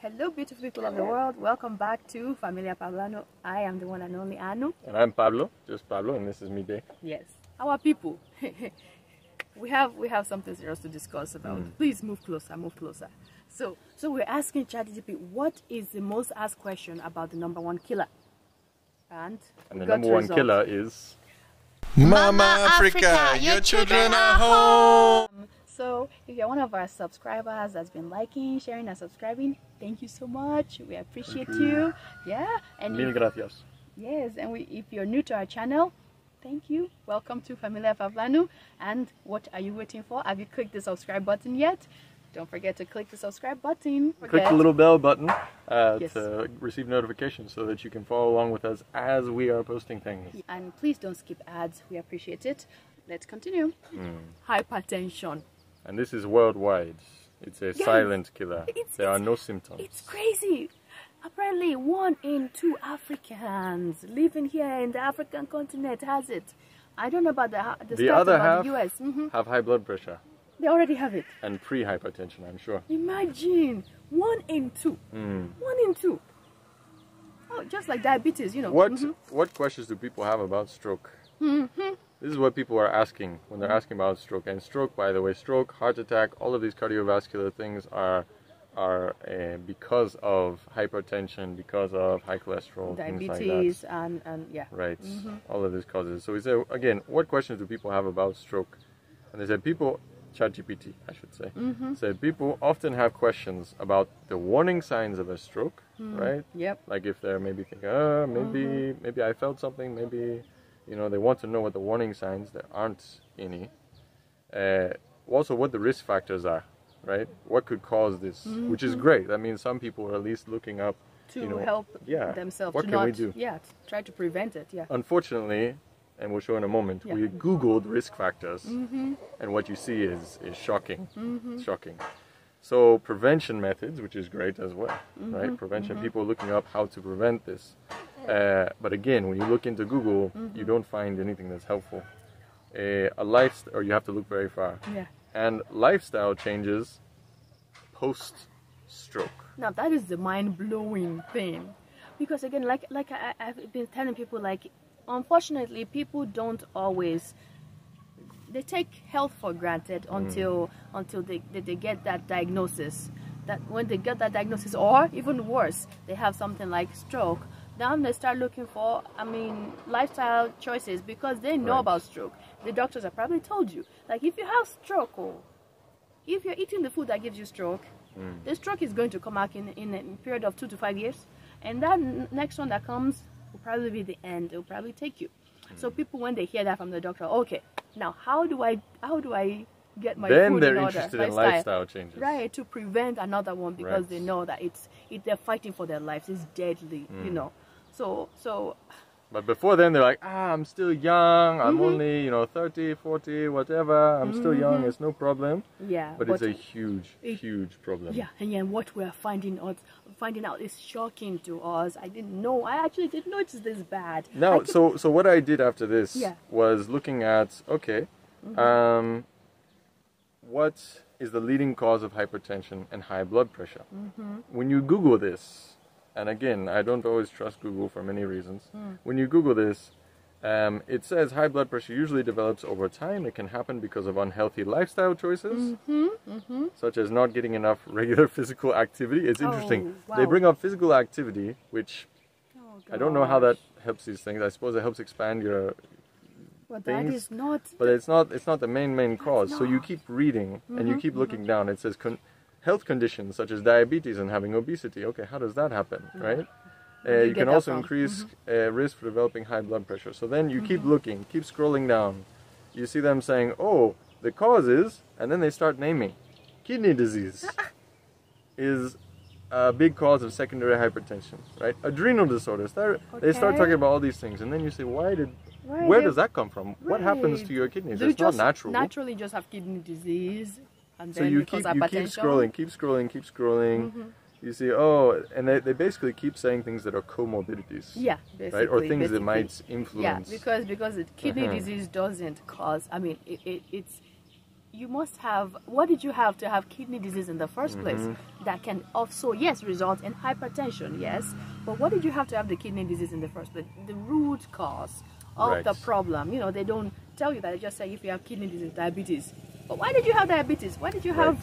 Hello, beautiful people of the world. Welcome back to Familia PablAnu. I am the one and only Anu. And I'm Pablo, just Pablo, and this is me, Dave. Yes, our people. we have something serious to discuss about. Please move closer, move closer. So we're asking ChatGPT, what is the most asked question about the #1 killer? And the #1 killer is Mama Africa, your children are home. So if you're one of our subscribers that's been liking, sharing, and subscribing, thank you so much. We appreciate you. Yeah. And Mil gracias. Yes, and if you're new to our channel, thank you. Welcome to Familia PablAnu. And what are you waiting for? Have you clicked the subscribe button yet? Don't forget to click the subscribe button. Click the little bell button Yes. to receive notifications so that you can follow along with us as we are posting things. And please don't skip ads. We appreciate it. Let's continue. Hypertension. And this is worldwide. It's a silent killer. There are no symptoms. It's crazy. Apparently 1 in 2 Africans living here in the African continent has it. I don't know about the stats other about half the US. have high blood pressure. They already have it. And pre-hypertension, I'm sure. Imagine 1 in 2. 1 in 2. Oh, just like diabetes, you know. What questions do people have about stroke? This is what people are asking when they're asking about stroke. And stroke, by the way, stroke, heart attack, all of these cardiovascular things are because of hypertension, because of high cholesterol, diabetes, things like that. and yeah. Right. All of these causes. So we say, again, what questions do people have about stroke? And they said ChatGPT, I should say, said people often have questions about the warning signs of a stroke, right? Yep. Like if they're maybe thinking, maybe I felt something, maybe, you know, they want to know what the warning signs, there aren't any. Also what the risk factors are, right? What could cause this, which is great. That means some people are at least looking up to help themselves. What can we do? Yeah, try to prevent it, yeah. Unfortunately, and we'll show in a moment, we Googled risk factors, and what you see is shocking, shocking. So prevention methods, which is great as well, right? Prevention, people looking up how to prevent this. But again, when you look into Google, you don't find anything that's helpful. Or you have to look very far. Yeah. And lifestyle changes post-stroke. Now that is the mind-blowing thing, because again, like I've been telling people, like, unfortunately, people don't always, they take health for granted until they get that diagnosis. That when they get that diagnosis, or even worse, they have something like stroke, then they start looking for, lifestyle choices, because they know about stroke. The doctors have probably told you, like, if you have stroke, or if you're eating the food that gives you stroke, the stroke is going to come out in a period of 2 to 5 years, and that next one that comes will probably be the end. It will probably take you. So people, when they hear that from the doctor, okay, now how do I get my food in order? Then they're interested in lifestyle changes, right? To prevent another one, because they know that they're fighting for their lives. It's deadly, you know. So. But before then, they're like, I'm still young. I'm only, 30, 40, whatever. I'm still young. It's no problem. Yeah. But it's a huge problem. Yeah, and what we're finding out is shocking to us. I actually didn't know it's this bad. Now, so what I did after this was looking at, what is the leading cause of hypertension and high blood pressure? When you Google this, and again, I don't always trust Google for many reasons. When you Google this, it says high blood pressure usually develops over time. It can happen because of unhealthy lifestyle choices, such as not getting enough regular physical activity. It's interesting. Wow. They bring up physical activity, which I don't know how that helps these things. I suppose it helps expand your But things, that is not. but it's not the main cause. So you keep reading and you keep looking down. It says health conditions such as diabetes and having obesity. Okay, how does that happen, right? You can also increase risk for developing high blood pressure. So then you keep looking, keep scrolling down. You see them saying, oh, the cause is, and then they start naming. Kidney disease is a big cause of secondary hypertension, right? Adrenal disorders. They start talking about all these things. And then you say, where does that come from? What happens to your kidneys? It's not natural. Naturally just have kidney disease. And so then you keep scrolling. You see, and they basically keep saying things that are comorbidities. Yeah, basically. Right? Or things that might influence. Yeah, because kidney disease doesn't cause, you must have, what did you have to have kidney disease in the first place? That can also, yes, result in hypertension, yes, but what did you have to have the kidney disease in the first place? The root cause of the problem. You know, they don't tell you that. They just say if you have kidney disease, diabetes. But why did you have diabetes? Why did you have,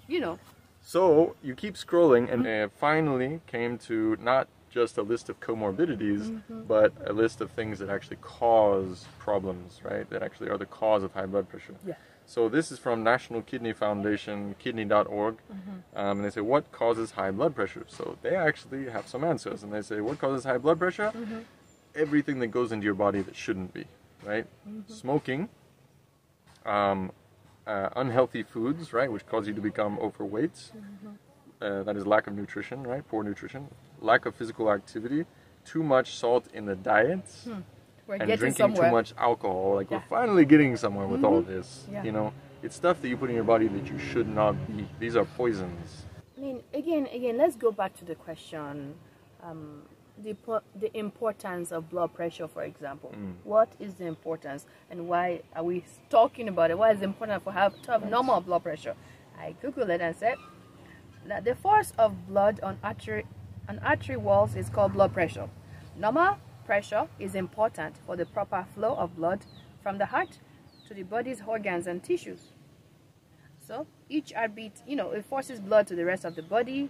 you know? So you keep scrolling, and finally came to not just a list of comorbidities, but a list of things that actually cause problems, right? That actually are the cause of high blood pressure. Yeah. So this is from National Kidney Foundation, kidney.org, and they say, what causes high blood pressure? So they actually have some answers, and they say, what causes high blood pressure? Everything that goes into your body that shouldn't be, right? Smoking, unhealthy foods, right, which cause you to become overweight. That is lack of nutrition, right? Poor nutrition. Lack of physical activity. Too much salt in the diet. And drinking too much alcohol. Like, we're finally getting somewhere with all this. You know, it's stuff that you put in your body that you should not be. These are poisons. I mean, again, let's go back to the question. The importance of blood pressure, for example. What is the importance, and why are we talking about it? Why is it important to have normal blood pressure? I googled it and said that the force of blood on artery walls is called blood pressure. Normal pressure is important for the proper flow of blood from the heart to the body's organs and tissues. So each heartbeat, you know, it forces blood to the rest of the body.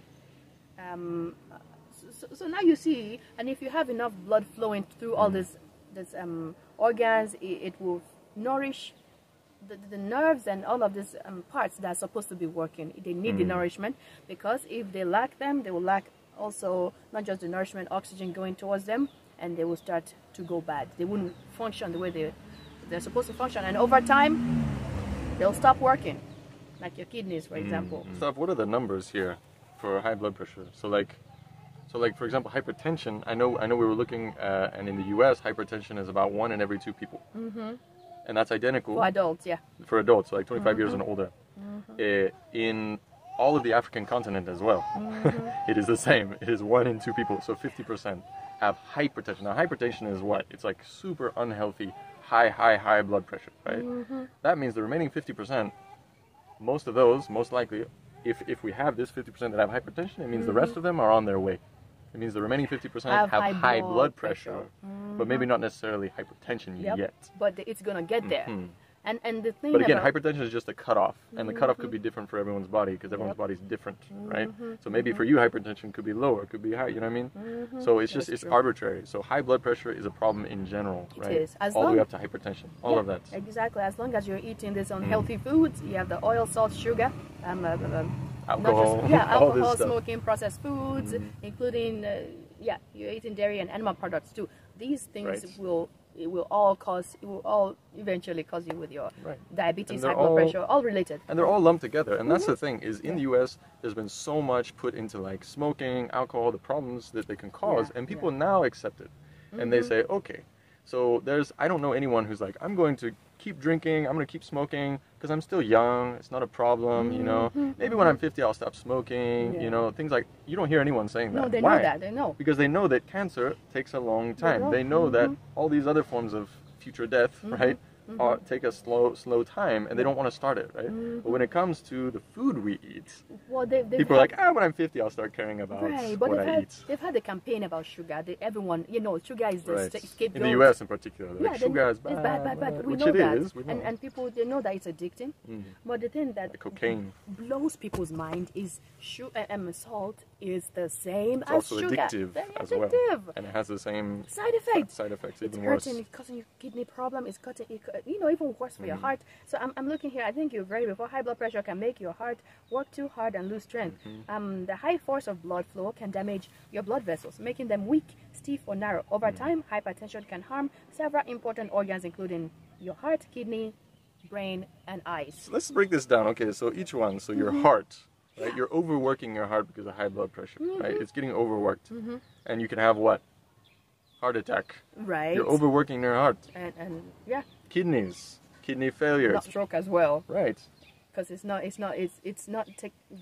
So now you see, and if you have enough blood flowing through all these organs, it will nourish the nerves and all of these parts that are supposed to be working. They need the nourishment, because if they lack them, they will lack also not just the nourishment, oxygen going towards them, and they will start to go bad. They wouldn't function the way they're supposed to function, and over time, they'll stop working, like your kidneys, for example. So what are the numbers here for high blood pressure? So like, for example, hypertension. I know we were looking, and in the U.S., hypertension is about 1 in every 2 people, and that's identical for adults. Yeah. For adults, so like 25 years and older. In all of the African continent as well, it is the same. It is 1 in 2 people, so 50% have hypertension. Now, hypertension is what? It's like super unhealthy, high blood pressure, right? That means the remaining 50%, most of those, most likely, if we have this 50% that have hypertension, it means the rest of them are on their way. It means the remaining 50% have high blood pressure, but maybe not necessarily hypertension yet. But it's gonna get there. And the thing. But again, hypertension is just a cutoff, and the cutoff could be different for everyone's body, because everyone's body is different, right? So maybe for you, hypertension could be lower, could be high. You know what I mean? So it's just arbitrary. So high blood pressure is a problem in general, right? It is. All the way up to hypertension, all of that. Exactly. As long as you're eating these unhealthy foods, you have the oil, salt, sugar, alcohol, alcohol, smoking, processed foods, including you're eating dairy and animal products too. These things will all eventually cause you with your diabetes, high blood pressure, all related. And they're all lumped together. And that's the thing, is in the US, there's been so much put into like smoking, alcohol, the problems that they can cause, and people now accept it. And they say, okay, so I don't know anyone who's like, I'm going to keep drinking, I'm going to keep smoking, because I'm still young, it's not a problem, you know. Maybe when I'm 50, I'll stop smoking, you know, things like, you don't hear anyone saying that. No, they Why? know that, they know. Because they know that cancer takes a long time. They know that all these other forms of future death, right, take a slow time, and they don't want to start it, right? But when it comes to the food we eat, people are like, when I'm 50, I'll start caring about what I eat. They've had a campaign about sugar. Everyone, you know, sugar is the scapegoat. In the US in particular, like, sugar is bad. It's bad. We which know it that. is. We know. And people, they know that it's addicting. But the thing that cocaine blows people's mind is salt is the same it's as also sugar. addictive as well, and it has the same side effects. Even worse. It's causing you kidney problem. It's causing even worse for your heart. So I'm looking here. I think you've read before. High blood pressure can make your heart work too hard and lose strength. The high force of blood flow can damage your blood vessels, making them weak, stiff, or narrow. Over time, hypertension can harm several important organs, including your heart, kidney, brain, and eyes. So let's break this down. Okay, so each one. So your heart. Right? You're overworking your heart because of high blood pressure, right? It's getting overworked. And you can have what? Heart attack. Right. You're overworking your heart. And Kidneys. Kidney failure. Not stroke as well. Right. Because it's not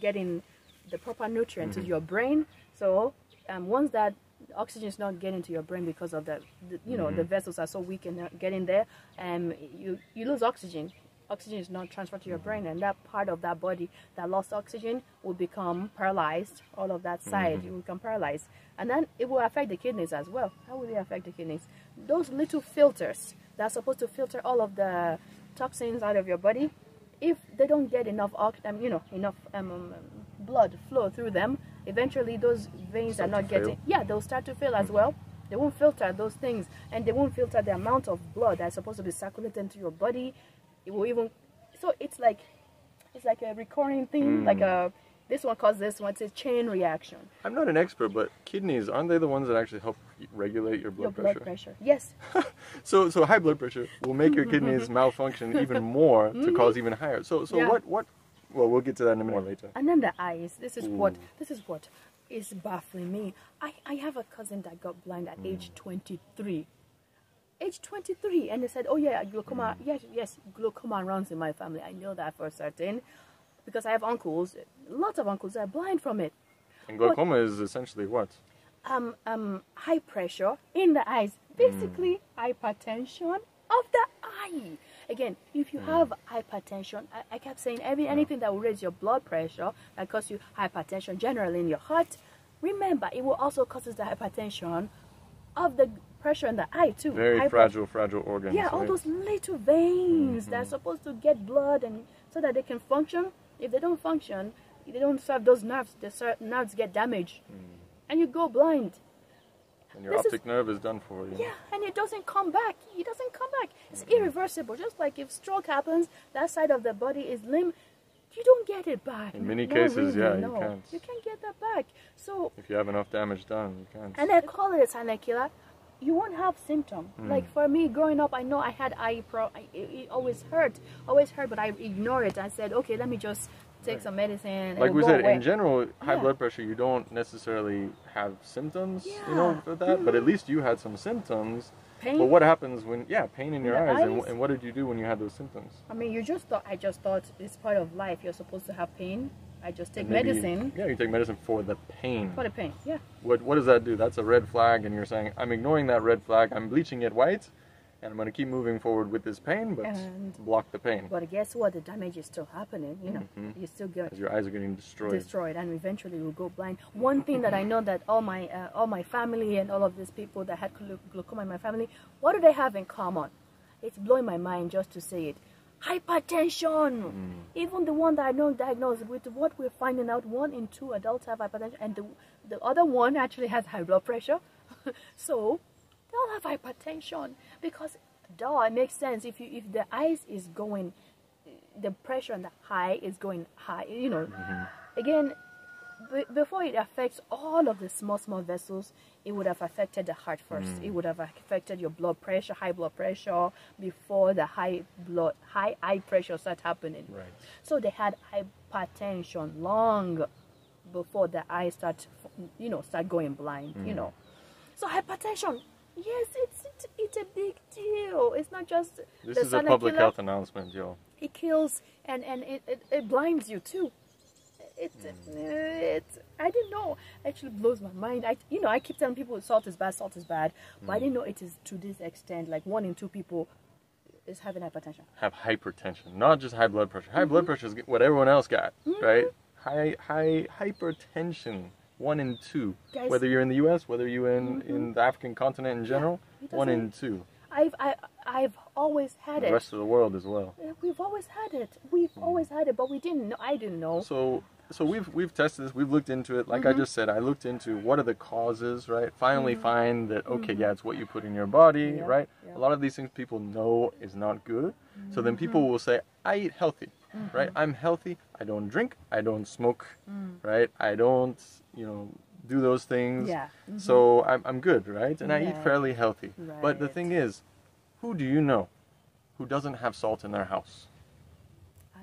getting the proper nutrient to your brain. So once that oxygen is not getting to your brain because of the vessels are so weak and not getting there, you lose oxygen. oxygen is not transferred to your brain, and that part of that body that lost oxygen will become paralyzed. All of that side will become paralyzed, and then it will affect the kidneys as well. How will it affect the kidneys? Those little filters that are supposed to filter all of the toxins out of your body, if they don't get enough blood flow through them, eventually those veins are not getting, they'll start to fail as well. They won't filter those things, and they won't filter the amount of blood that's supposed to be circulating to your body. It will even, so it's like a recurring thing, like this one causes this one. It's a chain reaction. I'm not an expert, but kidneys, aren't they the ones that actually help regulate your blood pressure? Blood pressure, yes. So high blood pressure will make your kidneys malfunction even more to cause even higher. So what? Well, we'll get to that in a minute later. And then the eyes. This is what is baffling me. I have a cousin that got blind at age 23. Age 23, and they said, oh yeah, glaucoma. Yes, glaucoma runs in my family. I know that for certain, because I have uncles. Lots of uncles are blind from it. And glaucoma is essentially what? High pressure in the eyes. Basically, hypertension of the eye. Again, if you have hypertension, I kept saying anything that will raise your blood pressure, that cause you hypertension generally in your heart, remember, it will also cause the hypertension of the pressure in the eye too. Very fragile organs. Yeah, all those little veins that are supposed to get blood and so that they can function. If they don't function, if they don't serve those nerves, the nerves get damaged, and you go blind. And your optic nerve is done for. Yeah, and it doesn't come back. It doesn't come back. It's irreversible. Just like if stroke happens, that side of the body is limp. You don't get it back. In many cases, you can't. You can't get that back. So if you have enough damage done, you can't. And they call it a silent killer. You won't have symptoms. Like for me, growing up, I know I had it always hurt, but I ignored it. I said, okay, let me just take some medicine. Like we said, in general, high blood pressure, you don't necessarily have symptoms, for that. But at least you had some symptoms. Pain? But what happens when, pain in your eyes, and what did you do when you had those symptoms? I mean, I just thought it's part of life. You're supposed to have pain. I just take medicine. Yeah, you take medicine for the pain. For the pain, yeah. What does that do? That's a red flag, and you're saying, I'm ignoring that red flag, I'm bleaching it white, and I'm going to keep moving forward with this pain, but block the pain. But guess what? The damage is still happening, you know. You still get... Because your eyes are getting destroyed. And eventually you'll go blind. One thing that I know that all my family and all of these people that had glaucoma in my family, what do they have in common? It's blowing my mind just to say it. Hypertension. Even the one that I know diagnosed with what we're finding out, 1 in 2 adults have hypertension, and the other one actually has high blood pressure. So they all have hypertension because it makes sense. If the eyes is going, the pressure on the eye is going high, you know. Again, before it affects all of the small vessels, it would have affected the heart first. It would have affected your blood pressure, high blood pressure, before the high eye pressure start happening. Right. So they had hypertension long before the eyes start going blind. You know, so hypertension. Yes, it's a big deal. It's not just this is a public health announcement, yo. It kills and it blinds you too. I didn't know. It actually blows my mind. I keep telling people salt is bad, but I didn't know it is to this extent. Like 1 in 2 people is having hypertension. Have hypertension, not just high blood pressure. High blood pressure is what everyone else got, right? High hypertension. 1 in 2. Guys, whether you're in the U.S., whether you're in the African continent in general, 1 in 2. I've always had it. The rest of the world as well. We've always had it. We've always had it, but we didn't know. I didn't know. So we've tested this. We've looked into it. Like I just said, I looked into what are the causes, right? Finally find that, okay, it's what you put in your body, right? A lot of these things people know is not good. So then people will say, I eat healthy, right? I'm healthy. I don't drink. I don't smoke, right? I don't, do those things. Yeah. So I'm good, right? And I eat fairly healthy. Right. But the thing is, who do you know who doesn't have salt in their house?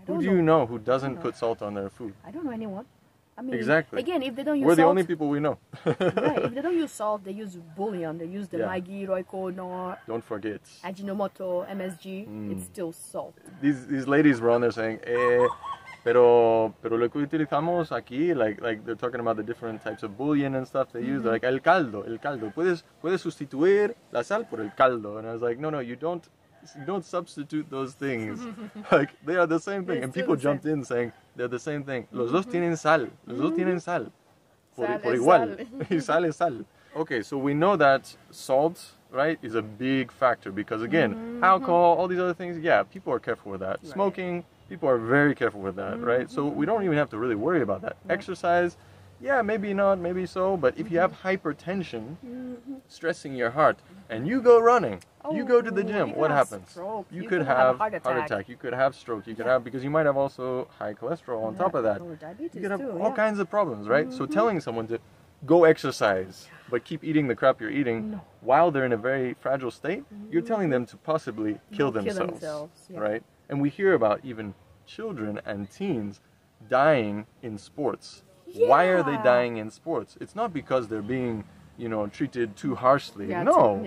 Who do you know who doesn't put salt on their food? I don't know anyone. I mean, exactly. Again, if they don't use We're salt... the only people we know. Right, if they don't use salt, they use bouillon. They use the Maggi, Royco, Nor... Don't forget. Ajinomoto, MSG. It's still salt. These ladies were on there saying, pero lo que utilizamos aquí, like they're talking about the different types of bouillon and stuff they use. They're like, el caldo. Puedes sustituir la sal por el caldo. And I was like, no, you don't You don't substitute those things. Like, they are the same thing. And people jumped in saying they're the same thing. Los dos tienen sal. Los dos tienen sal. Por igual. Y sal es sal. Okay, so we know that salt, right, is a big factor because, again, alcohol, all these other things, yeah, people are careful with that. Right. Smoking, people are very careful with that, right? So we don't even have to really worry about that. Exercise, yeah, maybe not, maybe so, but if you have hypertension, stressing your heart, and you go running, you go to the gym, what happens? You could have heart attack, you could have stroke, you could have, because you might have also high cholesterol on top of that. You could have all kinds of problems, right? So telling someone to go exercise, but keep eating the crap you're eating while they're in a very fragile state, you're telling them to possibly kill themselves, right? And we hear about even children and teens dying in sports. Why are they dying in sports? It's not because they're being, you know, treated too harshly. No.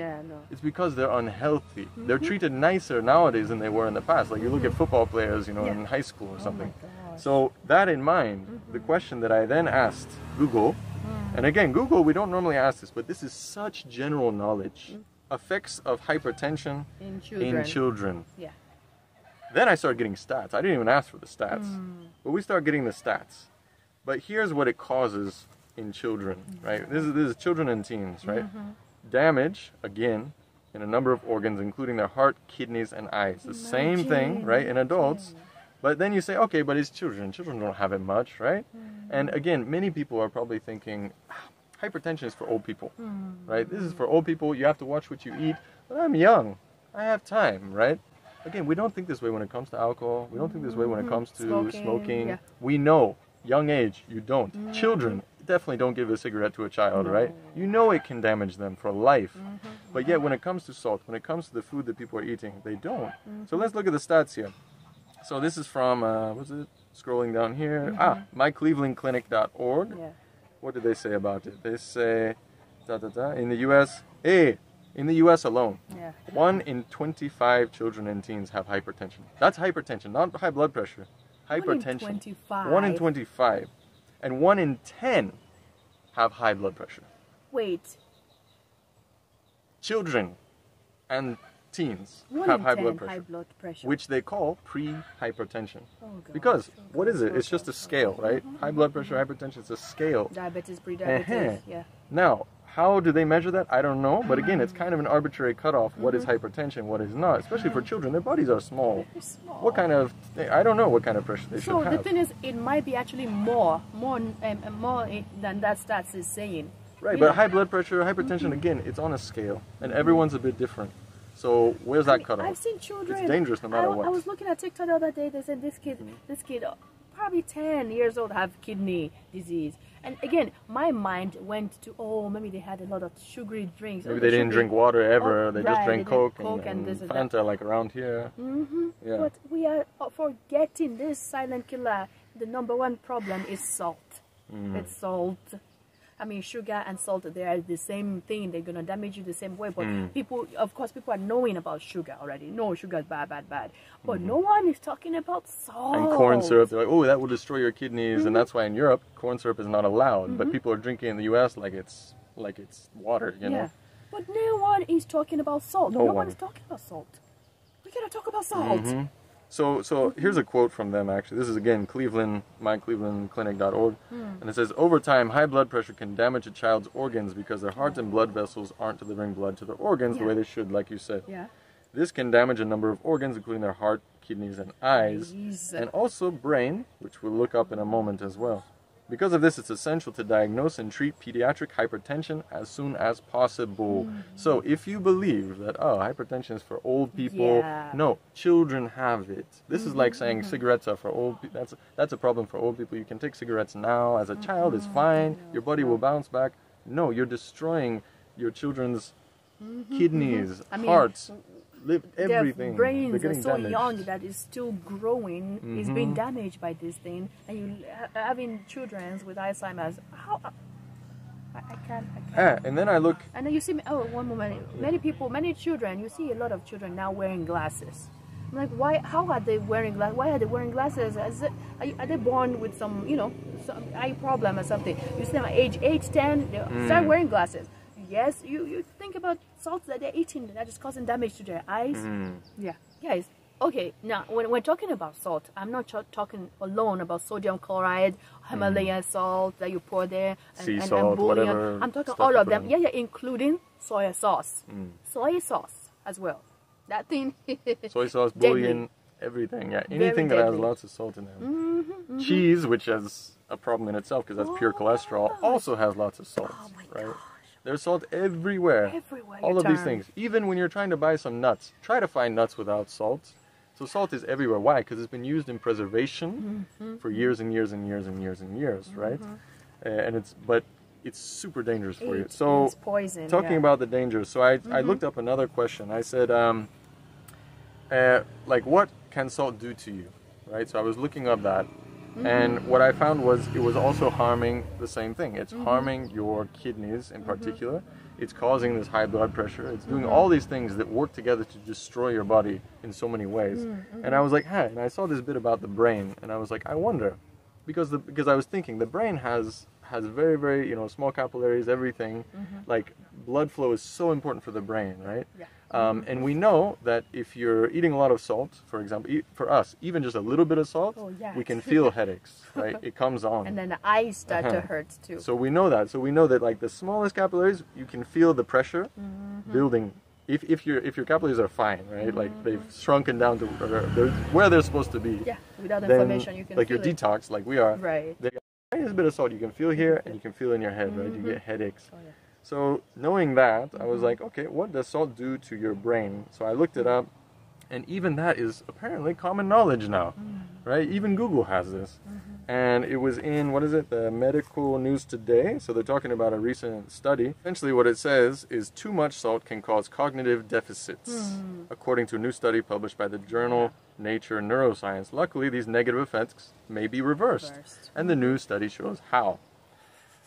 It's because they're unhealthy. They're treated nicer nowadays than they were in the past. Like, you look at football players, you know, in high school or something. So that in mind, the question that I then asked Google, and again, Google, we don't normally ask this, but this is such general knowledge. Effects of hypertension in children. Yeah. Then I started getting stats. I didn't even ask for the stats, but we start getting the stats. But here's what it causes in children, right? This is children and teens, right? Damage, again, in a number of organs, including their heart, kidneys, and eyes. The same thing, right, in adults. But then you say, okay, but it's children. Children don't have it much, right? And again, many people are probably thinking, hypertension is for old people, right? This is for old people. You have to watch what you eat. But I'm young. I have time, right? Again, we don't think this way when it comes to alcohol. We don't think this way when it comes to smoking. Yeah. We know, young age, you don't. Children, definitely don't give a cigarette to a child, right? You know it can damage them for life. But yet when it comes to salt, when it comes to the food that people are eating, they don't. So let's look at the stats here. So this is from, what's it? Scrolling down here. myclevelandclinic.org. Yeah. What did they say about it? They say, in the U.S., in the U.S. alone, 1 in 25 children and teens have hypertension. That's hypertension, not high blood pressure. Hypertension. 1 in 25. And 1 in 10 have high blood pressure. Wait. Children and teens have high blood pressure, which they call pre-hypertension. Because, what is it? It's just a scale, right? High blood pressure, hypertension, it's a scale. Diabetes, pre-diabetes, Now, how do they measure that? I don't know. But again, it's kind of an arbitrary cutoff. What is hypertension? What is not? Especially for children. Their bodies are small. What kind of... I don't know what kind of pressure they should have. So the thing is, it might be actually more than that stats is saying. Right, but high blood pressure, hypertension, again, it's on a scale. And everyone's a bit different. So where's that cutoff? I've seen children... It's dangerous no matter what. I was looking at TikTok the other day. They said this kid, probably 10 years old, have kidney disease. And again, my mind went to, maybe they had a lot of sugary drinks. Maybe they didn't drink water ever. They just drank Coke and Fanta, like around here. Yeah. But we are forgetting this silent killer. The #1 problem is salt. It's salt. I mean, sugar and salt, they are the same thing. They're going to damage you the same way. But people, of course, people are knowing about sugar already. No, sugar is bad, bad, bad. But no one is talking about salt. And corn syrup, they're like, oh, that will destroy your kidneys. And that's why in Europe, corn syrup is not allowed. But people are drinking in the U.S. like it's water, you know? But no one is talking about salt. No one is talking about salt. We got to talk about salt. So here's a quote from them, actually. This is, again, myclevelandclinic.org. And it says, over time, high blood pressure can damage a child's organs because their heart and blood vessels aren't delivering blood to their organs the way they should, like you said. This can damage a number of organs, including their heart, kidneys, and eyes, and also brain, which we'll look up in a moment as well. Because of this, it's essential to diagnose and treat pediatric hypertension as soon as possible. So if you believe that, hypertension is for old people, no, children have it. This is like saying cigarettes are for old people. That's a problem for old people. You can take cigarettes now. As a child, it's fine. Your body will bounce back. No, you're destroying your children's kidneys, hearts, everything. Their brains are so young that it's still growing. It's being damaged by this thing, and you having children with Alzheimer's. How? I can't. And then I look. And then you see, one moment. Many children. You see a lot of children now wearing glasses. I'm like, why? How are they wearing glasses? Why are they wearing glasses? Are they born with some, some eye problem or something? You see them at age 8, 10, they start wearing glasses. Yes, you think about salts that they're eating that is causing damage to their eyes. Yeah, guys. Okay, now when we're talking about salt, I'm not talking alone about sodium chloride, Himalayan salt that you pour there, sea salt, whatever. I'm talking all of them. Yeah, including soy sauce. Soy sauce as well. That thing. Soy sauce, bouillon, everything. Yeah, anything that has lots of salt in them. Cheese, which has a problem in itself because that's pure cholesterol, also has lots of salt. Oh my right? gosh. There's salt everywhere. All of these things. Even when you're trying to buy some nuts, try to find nuts without salt. So salt is everywhere. Why? Because it's been used in preservation for years and years and years and years and years, right? But it's super dangerous for you. So it's poison. Talking about the dangers, so I looked up another question. I said, like, what can salt do to you, right? So I was looking up that, and what I found was it was also harming the same thing. It's harming your kidneys in particular. It's causing this high blood pressure. It's doing all these things that work together to destroy your body in so many ways. And I was like, hey, and I saw this bit about the brain, and I was like, I wonder, because I was thinking the brain has very, very, small capillaries, everything. Like, blood flow is so important for the brain, right? Yeah. And we know that if you're eating a lot of salt, for example, for us, even just a little bit of salt, we can feel headaches, right? It comes on. And then the eyes start to hurt too. So we know that. So we know that, like, the smallest capillaries, you can feel the pressure building. If your capillaries are fine, right? Like, they've shrunken down to where they're supposed to be. Yeah, without inflammation, you can like feel your detox, like we are. Right. There's a bit of salt you can feel here, and you can feel in your head, right? You get headaches. Oh, yeah. So knowing that, I was like, okay, what does salt do to your brain? So I looked it up, and even that is apparently common knowledge now, right? Even Google has this. And it was in, the Medical News Today. So they're talking about a recent study. Essentially what it says is too much salt can cause cognitive deficits, according to a new study published by the journal Nature Neuroscience. Luckily, these negative effects may be reversed. And the new study shows how.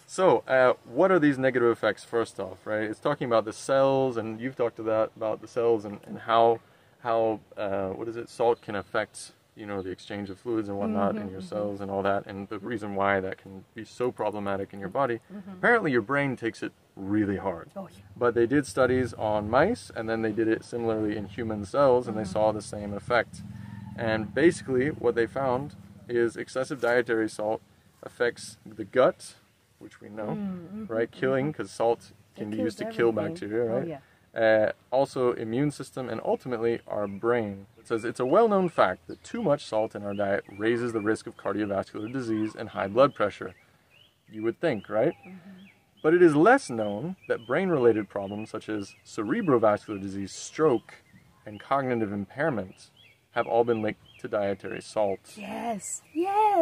So, what are these negative effects, first off, right? It's talking about the cells, and you've talked about the cells and how salt can affect, the exchange of fluids and whatnot in your cells and all that, and the reason why that can be so problematic in your body. Apparently, your brain takes it really hard. Oh, yeah. But they did studies on mice, and then they did it similarly in human cells, and they saw the same effect. And basically, what they found is excessive dietary salt affects the gut, which we know, right? Killing, because salt can be used to kill bacteria, right? Oh, yeah. Also, immune system, and ultimately our brain. It says it's a well-known fact that too much salt in our diet raises the risk of cardiovascular disease and high blood pressure. You would think, right? But it is less known that brain-related problems such as cerebrovascular disease, stroke, and cognitive impairment have all been linked to dietary salt. Yes.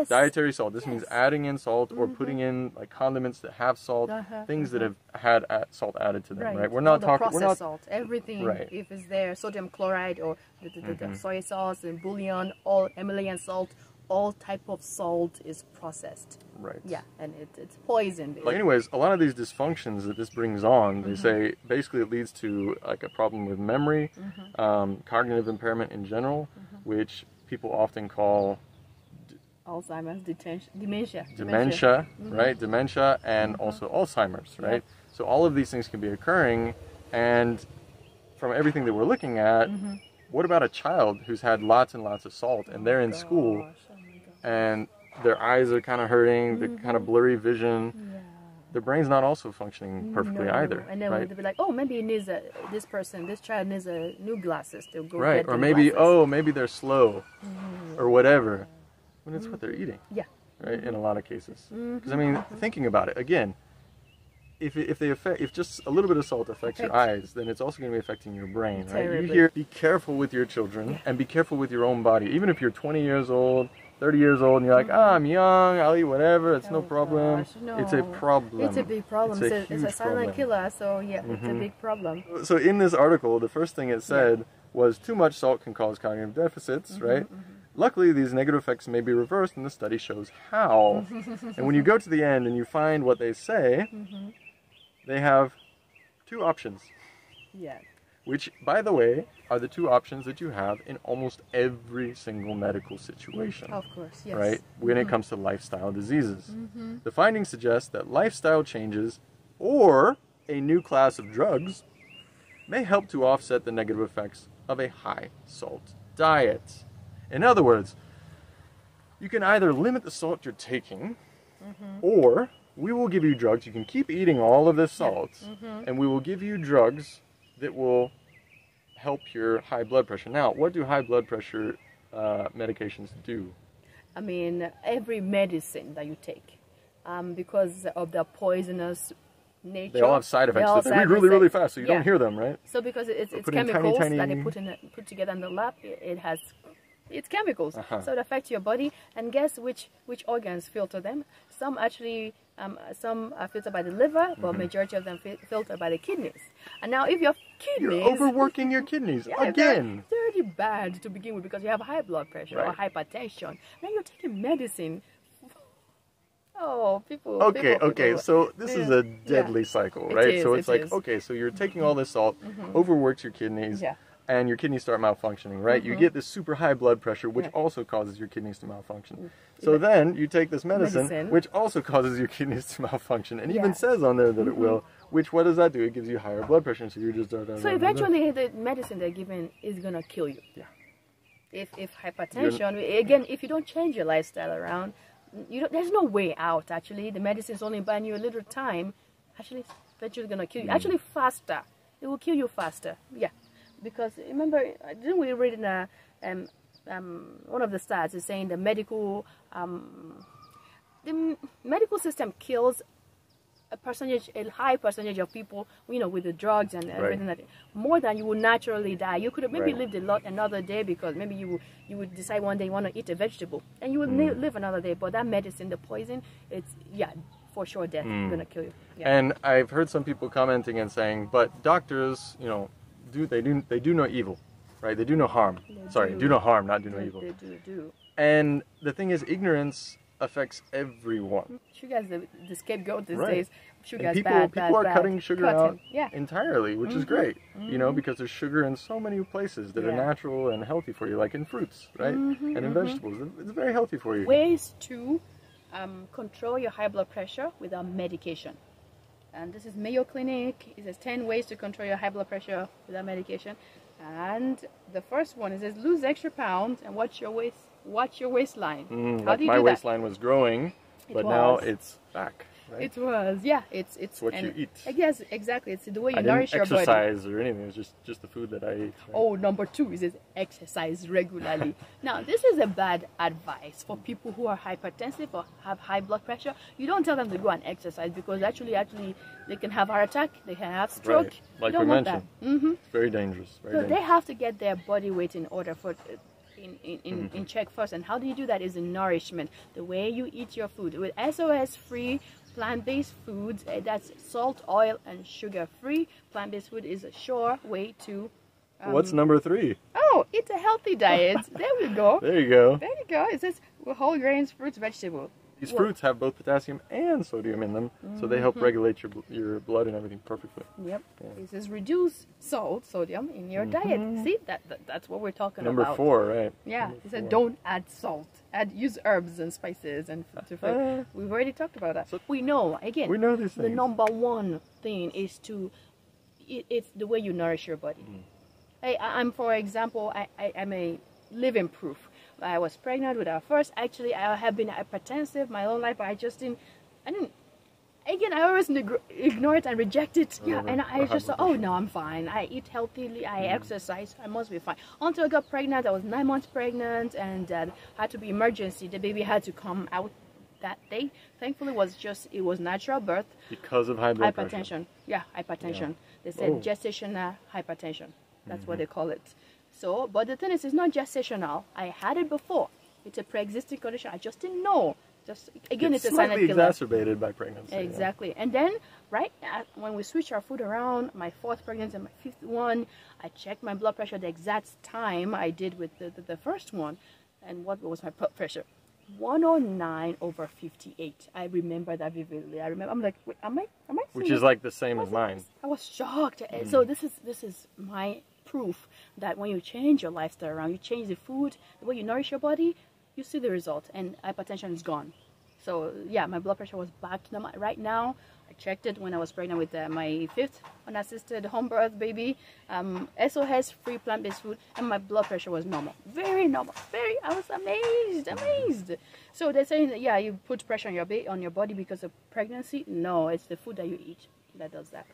Dietary salt. This means adding in salt or putting in, like, condiments that have salt, things that have had salt added to them. Right. We're not talking processed salt. Everything. Right. If it's there, sodium chloride or the soy sauce and bouillon, all Himalayan salt, all type of salt is processed. Right. Yeah, and it's poison. Like, anyways, a lot of these dysfunctions that this brings on, they say basically it leads to, like, a problem with memory, cognitive impairment in general, which people often call Alzheimer's, dementia. Right? Dementia, and also Alzheimer's, right? So all of these things can be occurring, and from everything that we're looking at, what about a child who's had lots and lots of salt, and they're in school, and their eyes are kind of hurting, the kind of blurry vision, their brain's not also functioning perfectly either. And then they'll be like, oh, maybe it needs this child needs new glasses to go right, get or maybe, glasses. Maybe they're slow, or whatever, when it's what they're eating. Yeah. Right, in a lot of cases. Because, I mean, thinking about it, again, if just a little bit of salt affects your eyes, then it's also going to be affecting your brain, right? Terribly. You hear, be careful with your children, and be careful with your own body. Even if you're 20 years old, 30 years old, and you're like, I'm young, I'll eat whatever, it's no problem. Gosh, no. It's a problem. It's a big problem. It's a silent killer, so yeah, it's a big problem. So in this article, the first thing it said was too much salt can cause cognitive deficits, right? Luckily, these negative effects may be reversed, and the study shows how. And when you go to the end and you find what they say, they have two options. Yeah. Which, by the way, are the two options that you have in almost every single medical situation. Of course, yes. Right? When it comes to lifestyle diseases. The findings suggest that lifestyle changes or a new class of drugs may help to offset the negative effects of a high salt diet. In other words, you can either limit the salt you're taking, or we will give you drugs. You can keep eating all of this salt, and we will give you drugs that will help your high blood pressure. Now, what do high blood pressure medications do? I mean, every medicine that you take, because of the poisonous nature, they all have side effects that they read really, really fast, so you don't hear them, right? So because it's chemicals that they put together in the lab, it's chemicals, so it affects your body. And guess which organs filter them? Some actually, some are filtered by the liver, but majority of them filtered by the kidneys. And now, if your kidneys, you're overworking your kidneys again. They're already bad to begin with because you have high blood pressure or hypertension. Now you're taking medicine. Oh, people. Okay. So this is a deadly cycle, right? So it's like, okay, so you're taking all this salt, overworks your kidneys, and your kidneys start malfunctioning, right? You get this super high blood pressure, which also causes your kidneys to malfunction. So then you take this medicine, which also causes your kidneys to malfunction, and even says on there that it will. Which, what does that do? It gives you higher blood pressure, so you just So eventually, the medicine they're giving is gonna kill you. Yeah. If hypertension, again, if you don't change your lifestyle around, there's no way out. Actually, the medicine is only buying you a little time. Actually, eventually gonna kill you. Actually, faster. It will kill you faster. Yeah. Because remember, didn't we read in one of the stats is saying the medical system kills a high percentage of people, with the drugs and everything more than you would naturally die. You could have maybe lived another day because maybe you would decide one day you want to eat a vegetable and you would live another day. But that medicine, the poison, it's for sure death. Gonna kill you. Yeah. And I've heard some people commenting and saying, but doctors, they do no evil, right? They do no harm. Do no harm, not do no evil. They do. And the thing is, ignorance affects everyone. Sugar's the scapegoat these days. Sugar's people are cutting sugar out entirely, which is great, because there's sugar in so many places that are natural and healthy for you, like in fruits, right? And in vegetables. It's very healthy for you. Ways to control your high blood pressure without medication. And this is Mayo Clinic. It says 10 ways to control your high blood pressure without medication. And the first one is lose extra pounds and watch your waistline. How do you do that? My waistline was growing, but now it's back. Right? It was, it's what you eat. I guess exactly. It's the way you nourish your body. I didn't exercise or anything. It was just the food that I ate. Right? Oh, number 2 is exercise regularly. Now, this is a bad advice for people who are hypertensive or have high blood pressure. You don't tell them to go and exercise because actually they can have heart attack, they can have stroke. Right. Like we mentioned, it's very dangerous. They have to get their body weight in order for. In check first. And how do you do that? Is in nourishment, the way you eat your food with SOS-free plant-based foods. That's salt, oil, and sugar-free. Plant-based food is a sure way to. What's number 3? Oh, it's a healthy diet. There we go. There you go. It says whole grains, fruits, vegetables. These fruits have both potassium and sodium in them, so they help regulate your blood and everything perfectly. Yep. Yeah. It says reduce sodium in your diet. See, that's what we're talking about. Number 4, right? Yeah. It said don't add salt. Use herbs and spices and food. We've already talked about that. So we know these things. The number 1 thing is it's the way you nourish your body. I'm, for example, I'm a living proof. I was pregnant with our first. Actually, I have been hypertensive my whole life, but I always ignore it and reject it. And I just thought, oh no, I'm fine. I eat healthily, I exercise, I must be fine. Until I got pregnant, I was 9 months pregnant, and had to be emergency. The baby had to come out that day. Thankfully, it was natural birth. Because of high blood hypertension. Yeah, hypertension. They said gestational hypertension. That's what they call it. So, but the thing is, it's not gestational. I had it before. It's a pre-existing condition. I just didn't know. It's a silent killer. Exacerbated by pregnancy. Exactly. And then, when we switch our food around, my 4th pregnancy and my 5th one, I checked my blood pressure the exact time I did with the first one. And what was my blood pressure? 109/58. I remember that vividly. I'm like, wait, am I Which is like the same as mine. I was shocked. So this is my proof that when you change your lifestyle around, you change the food, the way you nourish your body, you see the result, and hypertension is gone. So yeah, my blood pressure was back to normal. Right now, I checked it when I was pregnant with my 5th unassisted home birth baby. SOS, free plant-based food, and my blood pressure was normal. Very normal. I was amazed. So they're saying that, yeah, you put pressure on your body because of pregnancy. No, it's the food that you eat that does that.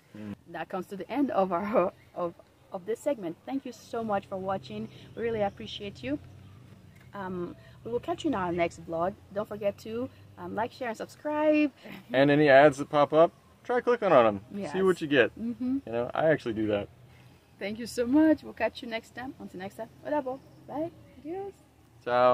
That comes to the end of our of this segment. Thank you so much for watching. We really appreciate you. We will catch you in our next vlog. Don't forget to like, share, and subscribe. And any ads that pop up, try clicking on them. Yes. See what you get. You know, I actually do that. Thank you so much. We'll catch you next time. Until next time. Bye. Adios. Ciao.